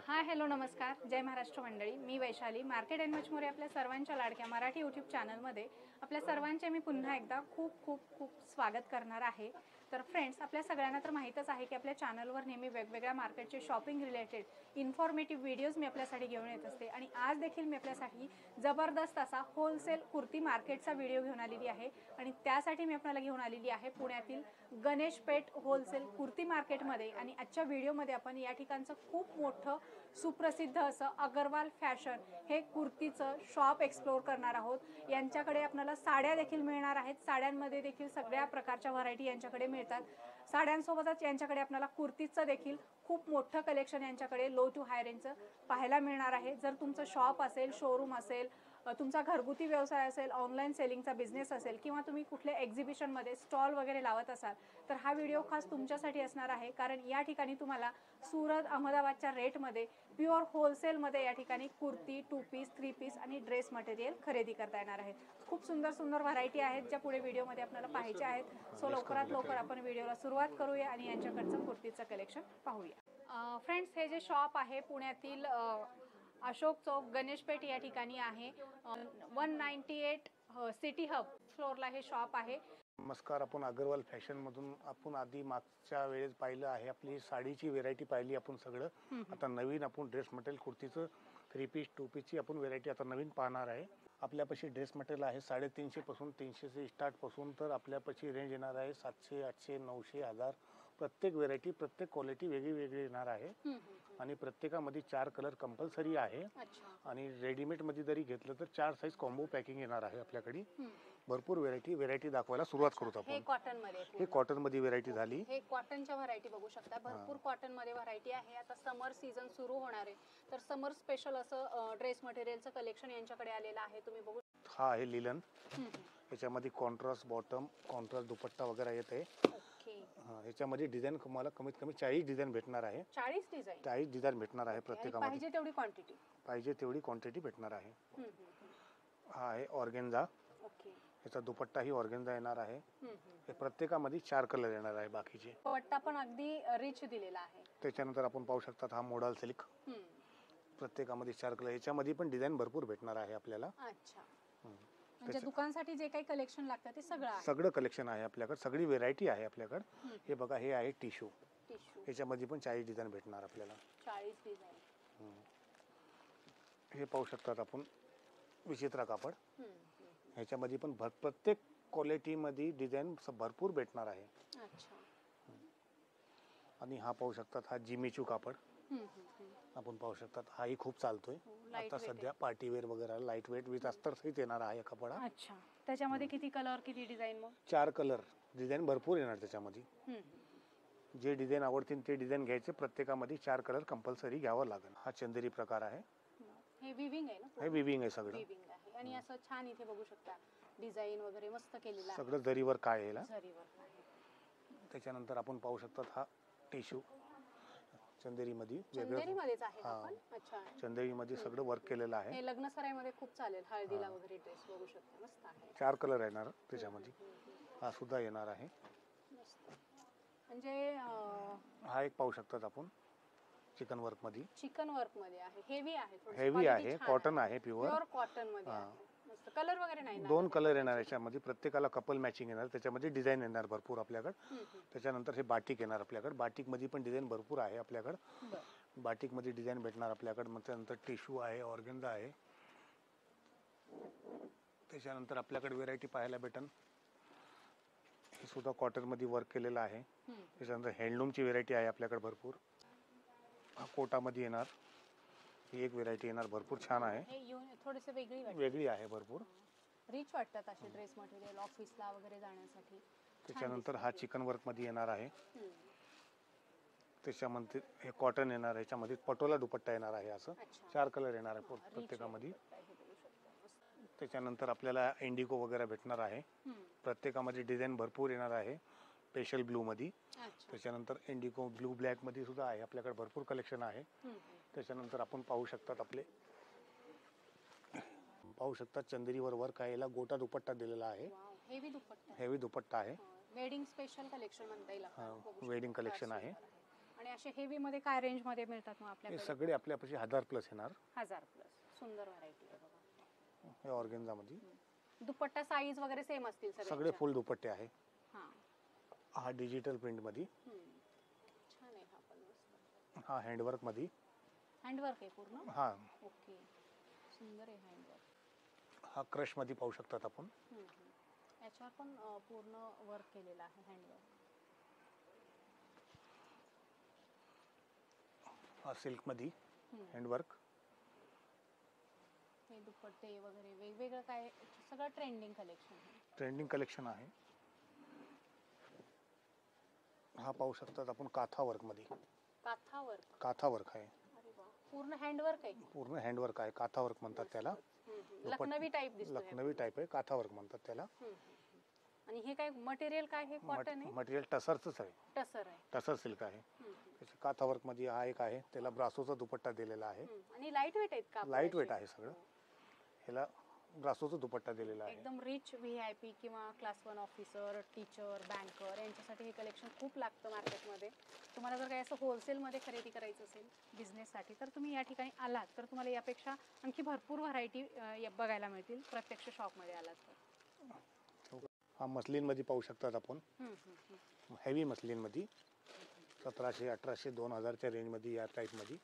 Hi hello नमस्कार, जय महाराष्ट्र मंडळी. मी Vaishali, market and much more आपल्या सर्वांच्या लाडक्या मराठी यूट्यूब चॅनलमध्ये आपल्या सर्वांचे मी पुन्हा एकदा खूप खूप खूप स्वागत करणार आहे. तर फ्रेंड्स, आपल्या सगळ्यांना तर माहीतच आहे की आपल्या चॅनलवर नेहमी वेगवेगळ्या मार्केटचे शॉपिंग रिलेटेड इन्फॉर्मेटिव्ह व्हिडिओज मी आपल्यासाठी घेऊन येत असते. आणि आज देखील मी आपल्यासाठी जबरदस्त असा होलसेल कुर्ती मार्केटचा व्हिडिओ घेऊन आलेली आहे. आणि त्यासाठी मी आपल्याला घेऊन आलेली आहे पुण्यातील गणेश पेठ होलसेल कुर्ती मार्केटमध्ये. आणि आजच्या व्हिडिओमध्ये आपण या ठिकाणचं खूप मोठं सुप्रसिद्ध असं अगरवाल फॅशन हे कुर्तीचं शॉप एक्सप्लोर करणार आहोत. यांच्याकडे आपल्याला साड्या देखील मिळणार आहेत. साड्यांमध्ये देखील सगळ्या प्रकारच्या व्हरायटी यांच्याकडे मिळतात. साड्यांसोबतच यांच्याकडे आपल्याला कुर्तीचं देखील खूप मोठं कलेक्शन यांच्याकडे लो टू हाय रेंजचं पाहायला मिळणार आहे. जर तुमचं शॉप असेल, शोरूम असेल, तुमचा घरगुती व्यवसाय असेल, ऑनलाईन सेलिंगचा बिझनेस असेल, किंवा तुम्ही कुठल्या एक्झिबिशनमध्ये स्टॉल वगैरे लावत असाल, तर हा व्हिडिओ खास तुमच्यासाठी असणार आहे. कारण या ठिकाणी तुम्हाला सुरत, अहमदाबादच्या रेटमध्ये प्युअर होलसेलमध्ये या ठिकाणी कुर्ती, 2 पीस, 3 पीस आणि ड्रेस मटेरियल खरेदी करता येणार आहे. खूप सुंदर सुंदर व्हरायटी आहेत ज्या पुढे व्हिडिओमध्ये आपल्याला पाहायच्या आहेत. सो लवकरात लवकर आपण व्हिडिओला सुरुवात करूया आणि यांच्याकडचं कुर्तीचं कलेक्शन पाहूया. फ्रेंड्स, हे जे शॉप आहे पुण्यातील अशोक चौक गणेश पेठ या ठिकाणी आहे. 198 सिटी हब फ्लोअरला हे शॉप आहे. नमस्कार. आपण अगरवाल फॅशन मधून आपण आधी मागच्या वेळेस पाहिलं आहे, आपली साडीची व्हेरायटी पाहिली आपण सगळं. आता नवीन आपण ड्रेस मटेरियल कुर्तीचं 3 पीस 2 पीसची आपण व्हेरायटी आता नवीन पाहणार आहे. आपल्यापाशी ड्रेस मटेरियल आहे 350 पासून 300 स्टार्ट पासून तर आपल्यापाशी रेंज येणार आहे 700, 800, 900, 1000. प्रत्येक व्हेरायटी, प्रत्येक क्वालिटी वेगळी वेगळी येणार आहे. आणि प्रत्येकामध्ये 4 कलर कंपल्सरी आहे. आणि रेडीमेड मध्ये जरी घेतलं तर 4 साईज कॉम्बो पॅकिंग येणार आहे आपल्याकडे. भरपूर व्हेरायटी दाखवायला सुरुवात करूत आपण. हे कॉटन मध्ये, हे कॉटन मध्ये व्हेरायटी झाली. हे कॉटनच्या व्हरायटी बघू शकता. भरपूर कॉटन मध्ये व्हरायटी आहे. आता समर सीझन सुरू होणार आहे, तर समर स्पेशल असं ड्रेस मटेरियलचं कलेक्शन यांच्याकडे आलेलं आहे. तुम्ही बघू. हा आहे लिलन. याच्यामध्ये कॉन्ट्रास्ट बॉटम, कॉन्ट्रास्ट दुपट्टा वगैरे येत आहे. याच्यामध्ये डिझाईन तुम्हाला कमीत कमी 40 डिझाईन भेटणार आहे. 40 डिझाईन भेटणार आहे प्रत्येकामध्ये. पाहिजे तेवढी क्वांटिटी भेटणार आहे. हा आहे ऑर्गेन्झा. याचा दुपट्टा ही ऑर्गेन्झा येणार आहे. हे प्रत्येकामध्ये 4 कलर येणार आहे. बाकीचे दुपट्टा पण अगदी रिच दिलेला आहे. त्याच्यानंतर आपण पाहू शकता हा मोडाल सिल्क. प्रत्येकामध्ये 4 कलर. याच्यामध्ये पण डिझाईन भरपूर भेटणार आहे आपल्याला. अच्छा. म्हणजे दुकानासाठी जे काही कलेक्शन लागतं ते सगळं कलेक्शन आहे आपल्याकडे. सगळी व्हेरायटी आहे आपल्याकडे. हे बघा, हे आहे टिश्यू. याच्यामध्ये पण 40 डिझाईन भेटणार आपल्याला. 40 डिझाईन. हे पाहू शकतात आपण विचित्र कापड. ह्याच्यामध्ये पण प्रत्येक क्वालिटी मध्ये डिझाईन भरपूर भेटणार आहे. आणि हा पाहू शकतात हा जिमीचू कापड. आपण पाहू शकतात हाही खूप चालतोय आता सध्या. पार्टी वेअर वगैरे लाईट वेट विथ अस्तर सहित येणार आहे कपडा. अच्छा. त्याच्यामध्ये किती कलर, किती डिझाईन? मग 4 कलर डिझाईन भरपूर येणार त्याच्यामध्ये. जे डिझाईन आवडतील ते डिझाईन घ्यायचे. प्रत्येकामध्ये 4 कलर कंपल्सरी घ्यावं लागेल. हा चंदेरी प्रकार आहे. हे विविंग आहे ना? हे विविंग आहे सगळं. विविंग आहे. आणि असं छान इथे बघू शकता डिझाईन वगैरे मस्त केलेलं आहे. सगळं जरीवर काय आहे. जरीवर आहे. त्याच्यानंतर आपण पाहू शकतात हा टिश्यू चंदेरी मध्ये. चंदेरीमध्येच आहे हा पण. अच्छा. चंदेरी मध्ये सगळं वर्क केलेलं आहे. हे लग्न सराईमध्ये खूप चालेल. हळदीला वगैरे ड्रेस बघू शकता. मस्त आहे. 4 कलर येणार त्याच्यामध्ये. हा सुद्धा येणार आहे. म्हणजे हा एक पाहू शकतात आपण चिकन वर्क मध्ये. चिकन वर्क मध्ये आहे. हेवी आहे. हेवी आहे. कॉटन आहे. प्युअर कॉटन मध्ये आहे. मस्त. कलर वगैरे नाही ना? 2 कलर येणार याच्यामध्ये. प्रत्येकाला कपल मॅचिंग येणार. त्याच्यामध्ये डिझाईन येणार भरपूर आपल्याकडे. त्याच्यानंतर हे बाटिक येणार आपल्याकडे. बाटिक मध्ये पण डिझाईन भरपूर आहे आपल्याकडे. बाटिक मध्ये डिझाईन भेटणार आपल्याकडे. मग त्यानंतर टिश्यू आहे, ऑर्गेन्झा आहे. त्याच्यानंतर आपल्याकडे व्हेरायटी पाहायला भेटन. हे सुद्धा कॉटन मध्ये वर्क केलेलं आहे. त्याच्यानंतर हँडलूमची व्हेरायटी आहे आपल्याकडे भरपूर. हा कोटामध्ये येणार. ही एक व्हेरायटी येणार. भरपूर छान आहे. थोडेसे वेगळी आहे. भरपूर रिच वाटतात असे ड्रेस मटेरियल ऑफिसला वगैरे जाण्यासाठी. त्याच्यानंतर हा चिकन वर्क मध्ये येणार आहे. त्याच्यामध्ये हे कॉटन येणार. ह्याच्यामध्ये पटोला दुपट्टा येणार आहे. असं 4 कलर येणार आहे प्रत्येकामध्ये. त्याच्यानंतर आपल्याला इंडिगो वगैरे भेटणार आहे. प्रत्येकामध्ये डिझाईन भरपूर येणार आहे. स्पेशल ब्लूमध्ये. अच्छा. त्याच्यानंतर इंडिगो ब्लू ब्लॅकमध्ये सुद्धा आहे आपल्याकडे भरपूर कलेक्शन आहे. त्याच्यानंतर आपण पाहू शकतात चंदेरीवर वर्क आहे. याला गोटा दुपट्टा दिलेला आहे. हेवी दुपट्टा. हेवी दुपट्टा आहे. वेडिंग स्पेशल कलेक्शन म्हणता येईल आपल्याला. वेडिंग कलेक्शन आहे. आणि असे हेवी मध्ये काय रेंज मध्ये मिळतात मग हे आपल्याकडे? सगळे आपल्यापाशी 1000 प्लस येणार. 1000 प्लस. सुंदर व्हरायटी आहे बघा. हे ऑर्गेन्झा मध्ये. दुपट्टा साईज वगैरे सेम असतील सगळे फुल दुपट्टे आहे. हां. हा डिजिटल प्रिंट मध्ये. छान आहे हा पण मस्त. हा हँडवर्क मध्ये. हँडवर्क आहे पूर्ण? हा. ओके. सुंदर आहे हँडवर्क. हा क्रश मध्ये पाहू शकतात आपण. याच्यावर पण पूर्ण वर्क केलेलं आहे हँडवर्क. हा सिल्क मध्ये हँडवर्क. हे दुपट्टे वगैरे वेगवेगळं काय सगळं ट्रेंडिंग कलेक्शन आहे. ट्रेंडिंग कलेक्शन आहे. हा पाहू शकतात आपण काथा वर्क मध्ये. काथा वर्क. काथा वर्क आहे. अरे वा. पूर्ण हँडवर्क आहे. पूर्ण हँडवर्क आहे. काथा वर्क म्हणतात त्याला. लखनवी टाइप दिसतो. लखनवी टाइप आहे. काथा वर्क म्हणतात त्याला. आणि हे काय मटेरियल काय आहे? कॉटन आहे? मटेरियल टसरच आहे. टसर आहे. टसर सिल्क आहे. त्याच्या काथा वर्क मध्ये हा एक आहे. त्याला ब्रासोचा दुपट्टा दिलेला आहे. आणि लाईट वेट आहेत का? लाईट वेट आहे सगळं. ह्याला ब्रासोचा दुपट्टा दिलेला आहे. एकदम रिच व्हीआयपी किंवा क्लास 1 ऑफिसर, टीचर, बँकर यांच्यासाठी हे कलेक्शन खूप लागतं मार्केटमध्ये. तुम्हाला जर काही असं होलसेलमध्ये खरेदी करायचं असेल बिझनेससाठी तर तुम्ही या ठिकाणी आलात तर तुम्हाला यापेक्षा आणखी भरपूर व्हरायटी बघायला मिळतील प्रत्यक्ष शॉपमध्ये आलात तर. हा मस्लिन मध्ये पाहू शकतात आपण. हेवी मस्लिन मध्ये 1700, 1800, 2000च्या रेंज मध्ये या टाइप मध्ये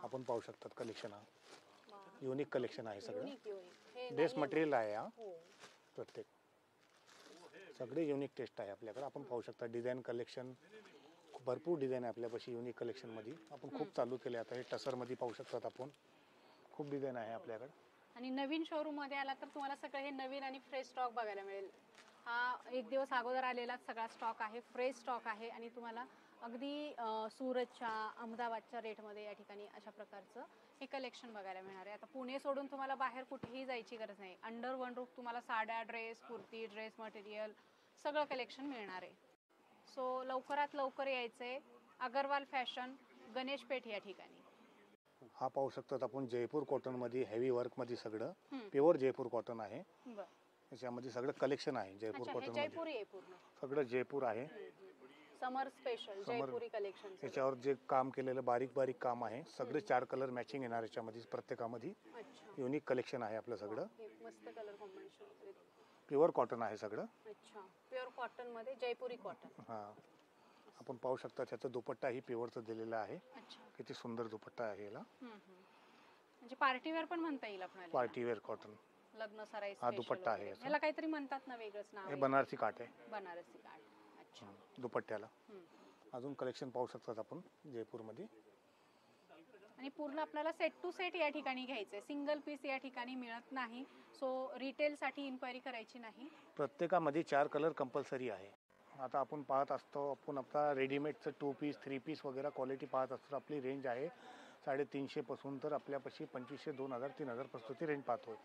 आपण पाहू शकतात कलेक्शन. हा युनिक कलेक्शन आहे सगळं. ड्रेस मटेरियल आहे हा. प्रत्येक सगळे युनिक टेस्ट आहे आपल्याकडे. आपण पाहू शकता डिझाईन कलेक्शन भरपूर डिझाईन आहे आपल्यापाशी युनिक कलेक्शन मध्ये. आपण खूप चालू केले आता. हे टसर मध्ये पाहू शकतात आपण. खूप डिझाईन आहे आपल्याकडे. आणि नवीन शोरूम मध्ये आला तर तुम्हाला सगळं हे नवीन आणि फ्रेश स्टॉक बघायला मिळेल. हा एक दिवस अगोदर आलेला सगळा स्टॉक आहे. फ्रेश स्टॉक आहे आणि तुम्हाला अगदी सुरतच्या, अहमदाबादच्या रेटमध्ये या ठिकाणी अशा प्रकारचं हे कलेक्शन बघायला मिळणार आहे. आता पुणे सोडून तुम्हाला बाहेर कुठेही जायची गरज नाही. अंडर वन रूफ तुम्हाला साड्या, ड्रेस, कुर्ती, ड्रेस मटेरियल सगळं कलेक्शन मिळणार आहे. सो लवकरात लवकर यायचंय. अगरवाल फॅशन, गणेश पेठ या ठिकाणी. हा पाहू शकतात आपण जयपूर कॉटन मध्ये हेवी वर्क मध्ये सगळं प्युअर जयपूर कॉटन आहे. त्याच्यामध्ये सगळं कलेक्शन आहे जयपूर कॉटन मध्ये. सगळं जयपूर आहे. समर स्पेशल जयपुरी कलेक्शन. याच्यावर जे काम केलेलं बारीक बारीक काम आहे सगळे 4 कलर मॅचिंग येणार याच्यामध्ये प्रत्येकामध्ये. युनिक कलेक्शन आहे आपलं सगळं. मस्त कलर कॉम्बिनेशन. प्युअर कॉटन आहे सगळं. अच्छा. प्युअर कॉटन मध्ये जयपुरी कॉटन. हा आपण पाहू शकता त्याचा दुपट्टा ही प्युअरचा दिलेला आहे. किती सुंदर दुपट्टा आहे याला. म्हणजे पार्टी वेअर पण म्हणता येईल आपल्याला. Party wear cotton. लग्न सराई हा दुपट्टा आहे. याला काहीतरी म्हणतात ना वेगळंच नाव. हे बनारसी काठ आहे. बनारसी काठ. अच्छा. दुपट्ट्याला अजून कलेक्शन पाहू शकतात आपण जयपूर मध्ये. आणि पूर्ण आपल्याला सेट टू सेट या ठिकाणी घ्यायचंय. सिंगल पीस या ठिकाणी मिळत नाही. सो रिटेल साठी इन्क्वायरी करायची नाही. प्रत्येकामध्ये 4 कलर कंपल्सरी आहे. आता आपण पाहत असतो आपण आपला रेडीमेडचं 2 पीस 3 पीस वगैरे क्वालिटी पाहत असतो. आपली रेंज आहे 350 पासून तर आपल्यापाशी 2500, 2000, 3000 पासूनची रेंज पाहतो.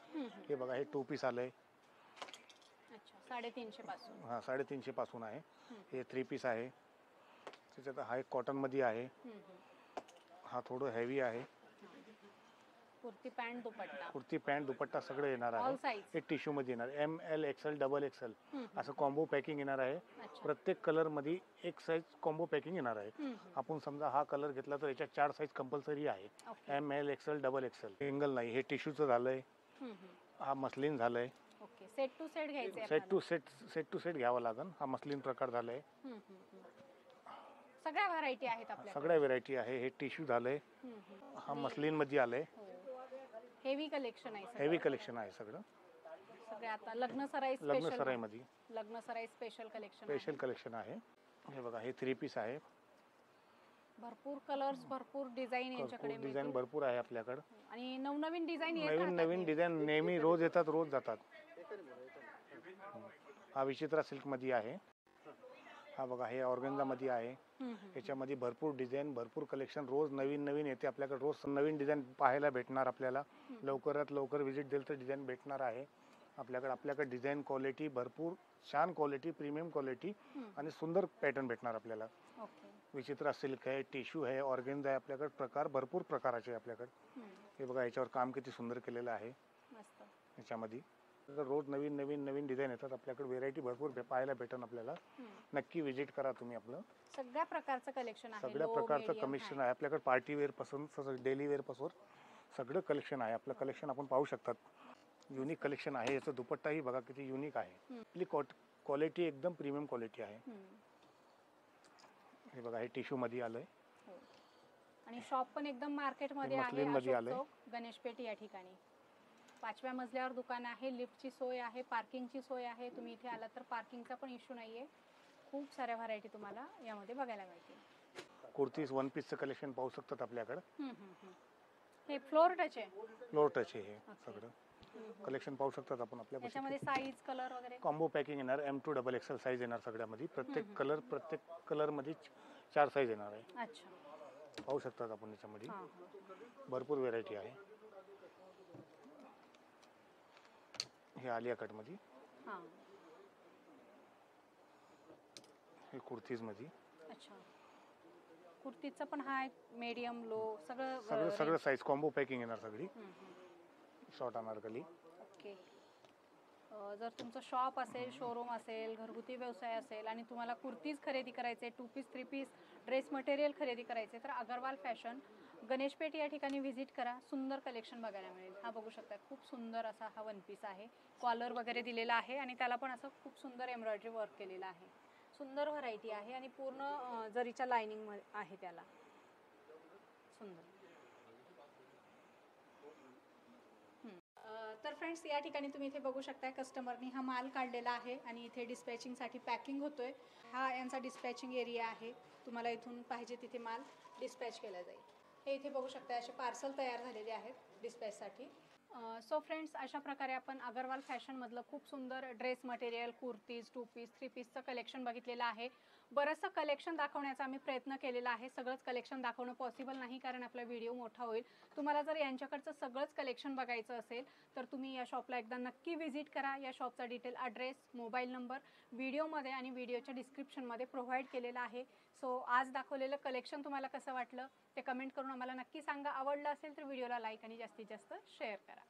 हे बघा हे 2 पीस आलंय. अच्छा. 350 पासून. हा 350 पासून आहे. हे 3 पीस आहे. त्याच्यात हा एक कॉटन मध्ये आहे. हा थोडं हेवी आहे. कुर्ती पॅन्ट दुपट्टा. कुर्ती पॅन्ट दुपट्टा सगळं येणार आहे. हे टिश्यू मध्ये येणार. ML, XL, XXL असं कॉम्बो पॅकिंग येणार आहे. प्रत्येक कलर मध्ये एक साईज कॉम्बो पॅकिंग येणार आहे. आपण समजा हा कलर घेतला तर याच्यात 4 साईज कंपल्सरी आहे. ML, XL, XXL. सिंगल नाही. हे टिश्यूचं झालंय. हा मस्लिन झालंय. ओके. सेट टू सेट घ्यायचंय. सेट टू सेट घ्यावं लागेल. हा मस्लिन प्रकार झालाय. सगळ्या व्हरायटी आहेत आपल्याकडे. सगळ्या व्हरायटी आहे. हे टिश्यू झालंय. हा मस्लिन मध्ये आलंय. हेवी कलेक्शन आहे. हेवी कलेक्शन आहे सगळं. सगळे आता लग्न सराई मध्ये लग्न सराई स्पेशल कलेक्शन आहे. हे बघा हे 3 पीस आहे. भरपूर कलर्स, भरपूर डिझाईन यांच्याकडे. डिझाईन भरपूर आहे आपल्याकडे. आणि नवनवीन डिझाईन नवीन डिझाईन नेहमी रोज येतात रोज जातात. हा विचित्रा सिल्क मध्ये आहे. हा बघा, हे ऑर्गेन्झा मध्ये आहे. याच्यामध्ये भरपूर डिझाईन, भरपूर कलेक्शन रोज नवीन नवीन येते आपल्याकडे. रोज नवीन डिझाईन पाहायला भेटणार आपल्याला. लवकरात लवकर व्हिजिट दिलं तर डिझाईन भेटणार आहे आपल्याकडे डिझाईन क्वालिटी भरपूर छान क्वालिटी, प्रीमियम क्वालिटी आणि सुंदर पॅटर्न भेटणार आपल्याला. विचित्र सिल्क आहे, टिश्यू आहे, ऑर्गेन्झा आहे. आपल्याकडे प्रकार भरपूर प्रकारचे आहे आपल्याकडे. हे बघा, याच्यावर काम किती सुंदर केलेलं आहे. याच्यामध्ये रोज नवीन नवीन नवीन डिझाईन येतात आपल्याकडे. व्हेरायटी भरपूर पाहायला भेटेल आपल्याला. नक्की व्हिजिट करा तुम्ही. आपलं सगळ्या प्रकारचं कलेक्शन आहे, सगळ्या प्रकारचं कलेक्शन आहे आपल्याकडे. पार्टी वेअर पासून डेली वेअर पासून सगळं कलेक्शन आहे. आपलं कलेक्शन आपण पाहू शकतात. युनिक कलेक्शन आहे. याचा दुपट्टाही बघा किती युनिक आहे. आपली क्वालिटी एकदम प्रीमियम क्वालिटी आहे. हे बघा, हे टिश्यू मध्ये आलंय आणि शॉप पण एकदम मार्केट मध्ये आहे. अशोक चौक, गणेश पेठ या ठिकाणी 5व्या मजल्यावर दुकान आहे. लिफ्टची सोय आहे, पार्किंगची सोय आहे. तुम्ही इथे आलात तर पार्किंगचा पण इश्यू नाहीये. खूप साऱ्या व्हरायटी तुम्हाला यामध्ये बघायला मिळतील. कुर्तीज, वन पीसचं कलेक्शन पाहू शकतात आपल्याकडे. हे फ्लोर टच आहे. फ्लोर टच आहे हे सगळं कलेक्शन पाहू शकतात आपण आपल्या. याच्यामध्ये साईज, कलर वगैरे कॉम्बो पॅकिंग येणार. M2 डबल XL साईज येणार सगळ्यामध्ये. प्रत्येक कलर मध्ये 4 साईज येणार आहे. अच्छा, पाहू शकतात आपण. याच्यामध्ये भरपूर व्हेरायटी आहे. हे आलिया कट मध्ये, हे कुर्तीज मध्ये. अच्छा, कुर्तीचा पण हाय, मीडियम, लो सगळं साईज कॉम्बो पॅकिंग येणार सगळी. शॉर्ट अनारकली. ओके. जर तुमचं शॉप असेल, शोरूम असेल, घरगुती व्यवसाय असेल आणि तुम्हाला कुर्तीज खरेदी करायचे, 2 पीस 3 पीस ड्रेस मटेरियल खरेदी करायचे तर अगरवाल फॅशन गणेशपेठ या ठिकाणी व्हिजिट करा. सुंदर कलेक्शन बघायला मिळेल. हा बघू शकता, खूप सुंदर असा हा वन पीस आहे. कॉलर वगैरे दिलेला आहे आणि त्याला पण असं खूप सुंदर एम्ब्रॉयडरी वर्क केलेलं आहे. सुंदर व्हरायटी आहे आणि पूर्ण जरीच्या लाइनिंग आहे त्याला. सुंदर. तर फ्रेंड्स, या ठिकाणी तुम्ही इथे बघू शकता कस्टमरनी हा माल काढलेला आहे आणि इथे डिस्पॅचिंगसाठी पॅकिंग होतोय. हा यांचा डिस्पॅचिंग एरिया आहे. तुम्हाला इथून पाहिजे तिथे माल डिस्पॅच केला जाईल. हे इथे बघू शकता, असे पार्सल तयार झालेले आहेत डिस्पॅचसाठी. सो फ्रेंड्स, अशा प्रकारे आपण अगरवाल फॅशनमधलं खूप सुंदर ड्रेस मटेरियल, कुर्तीज, 2 पीस 3 पीसचं कलेक्शन बघितलेलं आहे. बरंचसं कलेक्शन दाखवण्याचा आम्ही प्रयत्न केलेला आहे. सगळंच कलेक्शन दाखवणं पॉसिबल नाही कारण आपला व्हिडिओ मोठा होईल. तुम्हाला जर यांच्याकडचं सगळंच कलेक्शन बघायचं असेल तर तुम्ही या शॉपला एकदा नक्की व्हिजिट करा. या शॉपचा डिटेल, ॲड्रेस, मोबाईल नंबर व्हिडिओमध्ये आणि व्हिडिओच्या डिस्क्रिप्शनमध्ये प्रोव्हाइड केलेला आहे. सो आज दाखवलेलं कलेक्शन तुम्हाला कसं वाटलं ते कमेंट करून आम्हाला नक्की सांगा. आवडलं असेल तर व्हिडिओला लाईक आणि जास्तीत जास्त शेअर करा.